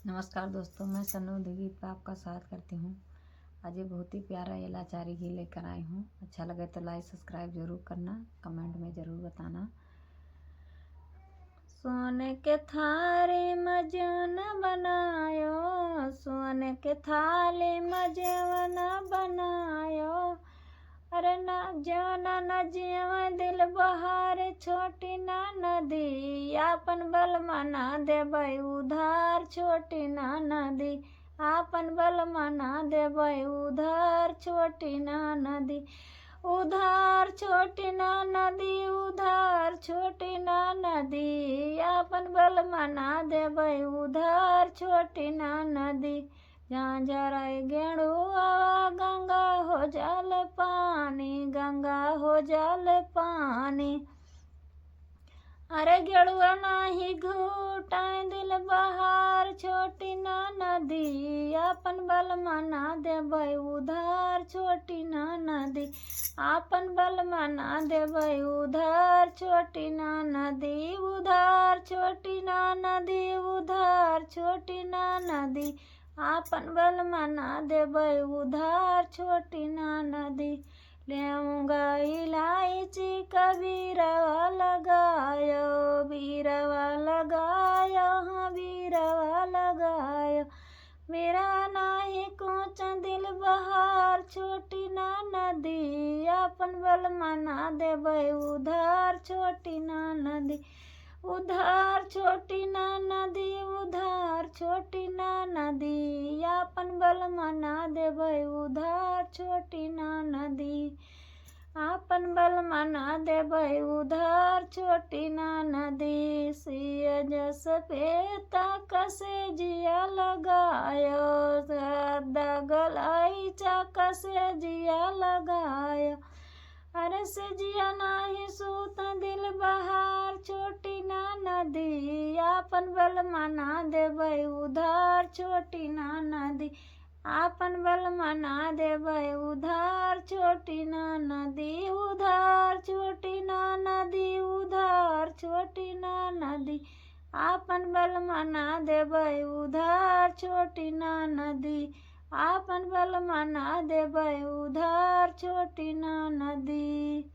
नमस्कार दोस्तों, मैं सन्नू दीप का आपका स्वागत करती हूँ। आज ये बहुत ही प्यारा ये लाचारी घी लेकर आई हूँ। अच्छा लगे तो लाइक सब्सक्राइब जरूर करना, कमेंट में ज़रूर बताना। सोने के थारी में जौन बनायो, सोने के थाली में जौन बनायो, अरे ना जौना न जीव दिल बहार छोटी ना नदी, आपन बल मना देबै उधार छोटी ना नदी, आपन बल मना देबै उधार छोटी ना नदी, उधार छोटी ना नदी, उधार छोटी ना नदी, आपन बल मना देबै उधार छोटी ना नदी। झांझराई गेड़ुआ गंगा हो जाल पानी, गंगा हो जाल पानी, अरे गेड़ुआ नाही घूटाए दिल बहार छोटी ना नदी, आपन बल मना देबै उधार छोटी ना नदी, आपन बल मना देबै उधार छोटी ना नदी, उधार छोटी ना नदी, उधार छोटी ना नदी, आपन बल मना देबै उधार छोटी ना नदी। लेऊंगा इलायची का बीरवा लगायो, बीरवा लगायो, हाँ बीरवा लगायो, मेरा नाही कोच दिल बहार छोटी ना नदी, आपन बल मना देबै उधार छोटी ना नदी, उधार छोटी ना नदी, उधार छोटी ना नदी, आपन बल मना देबै उधार छोटी ना नदी, आपन बल मना देबै उधार छोटी ना नदी। सिया जस पेता कसे जिया लगायो, गलाई चा कसे जिया लगायो, अरे से जिया नाही सूत दिल बहार छोटी ना नदी, आपन बल मना देबै उधार छोटी ना नदी, आपन बल मना देबै उधार छोटी ना नदी, उधार छोटी ना नदी, उधार छोटी ना नदी, आपन बल मना देबै उधार छोटी ना नदी, आपन बल मना देबै उधार छोटी ना नदी।